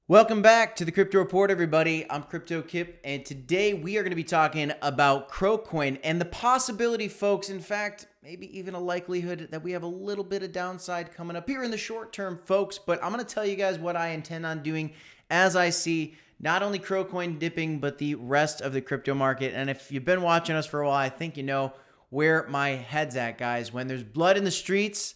Welcome back to the Crypto Report, everybody. I'm Crypto Kip, and today we are going to be talking about Coin and the possibility, folks, in fact, maybe even a likelihood that we have a little bit of downside coming up here in the short term, folks. But I'm going to tell you guys what I intend on doing as I see not only Coin dipping, but the rest of the crypto market. And if you've been watching us for a while, I think you know where my head's at, guys. When there's blood in the streets,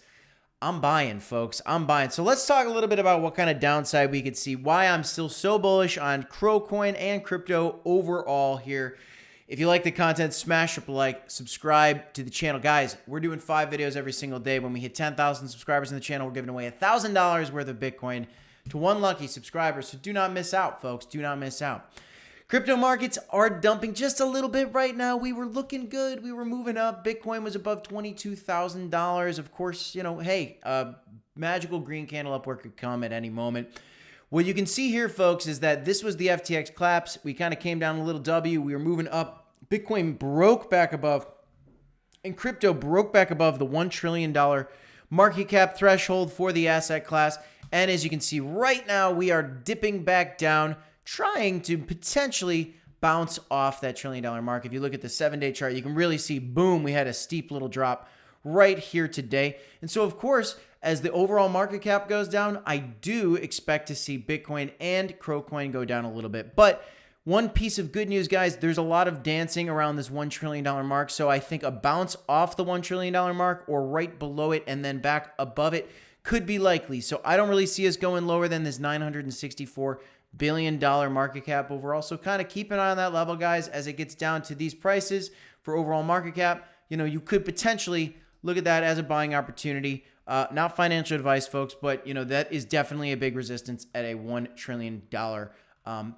I'm buying, folks. I'm buying. So let's talk a little bit about what kind of downside we could see, why I'm still so bullish on Coin and crypto overall here. If you like the content, smash up a like, subscribe to the channel. Guys, we're doing 5 videos every single day. When we hit 10,000 subscribers in the channel, we're giving away $1,000 worth of Bitcoin to one lucky subscriber. So do not miss out, folks. Do not miss out. Crypto markets are dumping just a little bit right now. We were looking good. We were moving up. Bitcoin was above $22,000. Of course, you know, hey, magical green candle upward could come at any moment. What you can see here, folks, is that this was the FTX collapse. We kind of came down a little W. We were moving up. Bitcoin broke back above, and crypto broke back above the $1 trillion market cap threshold for the asset class. And as you can see right now, we are dipping back down, trying to potentially bounce off that $1 trillion mark. If you look at the 7-day chart, you can really see, boom, we had a steep little drop right here today. And so, of course, as the overall market cap goes down, I do expect to see Bitcoin and Coin go down a little bit. But one piece of good news, guys, there's a lot of dancing around this $1 trillion mark. So I think a bounce off the $1 trillion mark or right below it and then back above it could be likely. So I don't really see us going lower than this $964 billion market cap overall. So kind of keep an eye on that level, guys, as it gets down to these prices for overall market cap. You know, you could potentially look at that as a buying opportunity. Not financial advice, folks, but you know, that is definitely a big resistance at a $1 trillion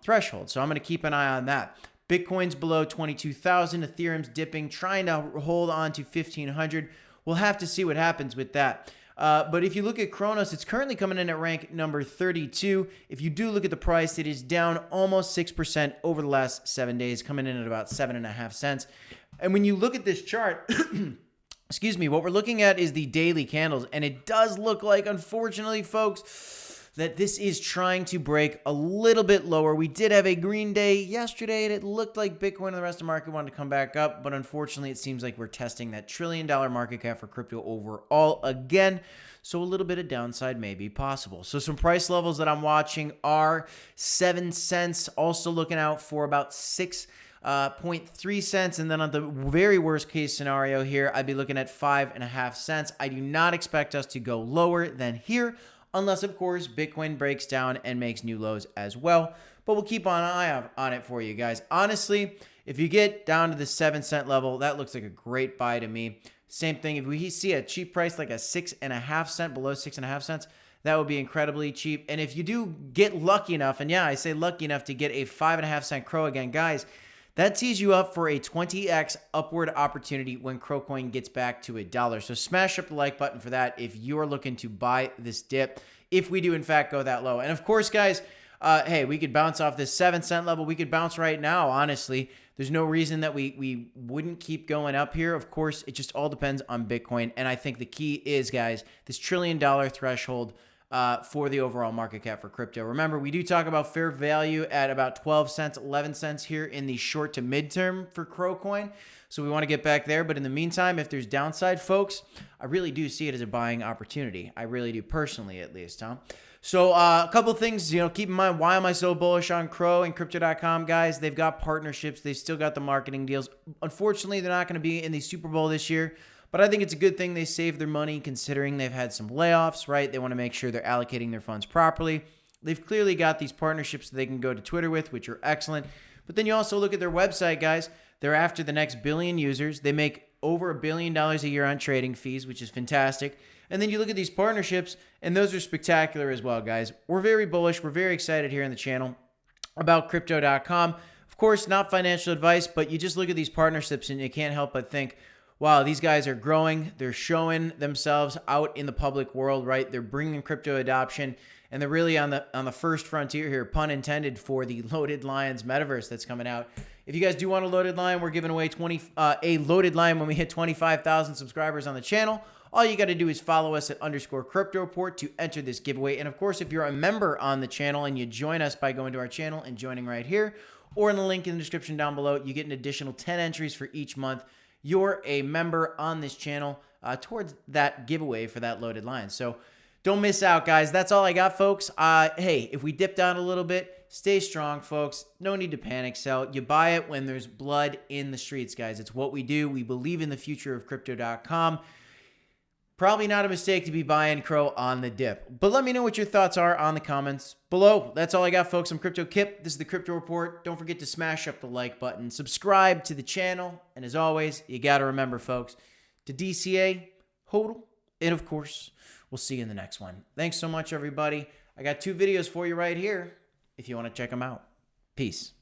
threshold. So I'm going to keep an eye on that. Bitcoin's below 22,000. Ethereum's dipping, trying to hold on to 1,500. We'll have to see what happens with that. But if you look at Cronos, it's currently coming in at rank number 32. If you do look at the price, it is down almost 6% over the last 7 days, coming in at about 7.5 cents. And when you look at this chart, excuse me, what we're looking at is the daily candles. And it does look like, unfortunately, folks, that this is trying to break a little bit lower. We did have a green day yesterday, and it looked like Bitcoin and the rest of the market wanted to come back up. But unfortunately, it seems like we're testing that $1 trillion market cap for crypto overall again. So a little bit of downside may be possible. So some price levels that I'm watching are 7 cents. Also looking out for about 6.3 cents. And then on the very worst case scenario here, I'd be looking at 5.5 cents. I do not expect us to go lower than here, unless, of course, Bitcoin breaks down and makes new lows as well. But we'll keep an eye on it for you guys. Honestly, if you get down to the 7 cent level, that looks like a great buy to me. Same thing, if we see a cheap price like a 6.5 cent, below 6.5 cents, that would be incredibly cheap. And if you do get lucky enough, and yeah, I say lucky enough to get a 5.5 cent CRO again, guys, that tees you up for a 20x upward opportunity when Coin gets back to $1. So smash up the like button for that if you're looking to buy this dip, if we do in fact go that low. And of course, guys, hey, we could bounce off this 7 cent level. We could bounce right now, honestly. There's no reason that we wouldn't keep going up here. Of course, it just all depends on Bitcoin. And I think the key is, guys, this $1 trillion threshold for the overall market cap for crypto. Remember, we do talk about fair value at about 12 cents, 11 cents here in the short to midterm for Coin. So we want to get back there. But in the meantime, if there's downside, folks, I really do see it as a buying opportunity. I really do, personally at least, huh? So a couple things, you know, keep in mind, why am I so bullish on CRO and crypto.com, guys? They've got partnerships. They've still got the marketing deals. Unfortunately, they're not going to be in the Super Bowl this year. But I think it's a good thing they saved their money considering they've had some layoffs, right? They want to make sure they're allocating their funds properly. They've clearly got these partnerships that they can go to Twitter with, which are excellent. But then you also look at their website, guys. They're after the next billion users. They make over $1 billion a year on trading fees, which is fantastic. And then you look at these partnerships, and those are spectacular as well, guys. We're very bullish. We're very excited here on the channel about crypto.com. Of course, not financial advice, but you just look at these partnerships and you can't help but think, wow, these guys are growing. They're showing themselves out in the public world, right? They're bringing crypto adoption, and they're really on the first frontier here, pun intended, for the Loaded Lions metaverse that's coming out. If you guys do want a loaded line, we're giving away a loaded line when we hit 25,000 subscribers on the channel. All you got to do is follow us at _crypto report to enter this giveaway. And of course, if you're a member on the channel and you join us by going to our channel and joining right here, or in the link in the description down below, you get an additional 10 entries for each month. You're a member on this channel towards that giveaway for that loaded line. So don't miss out, guys. That's all I got, folks. Hey, if we dip down a little bit, stay strong, folks. No need to panic sell. You buy it when there's blood in the streets, guys. It's what we do. We believe in the future of crypto.com. Probably not a mistake to be buying CRO on the dip. But let me know what your thoughts are on the comments below. That's all I got, folks. I'm Crypto Kip. This is the Crypto Report. Don't forget to smash up the like button, subscribe to the channel, and as always, you got to remember, folks, to DCA, HODL, and of course, we'll see you in the next one. Thanks so much, everybody. I got 2 videos for you right here if you want to check them out. Peace.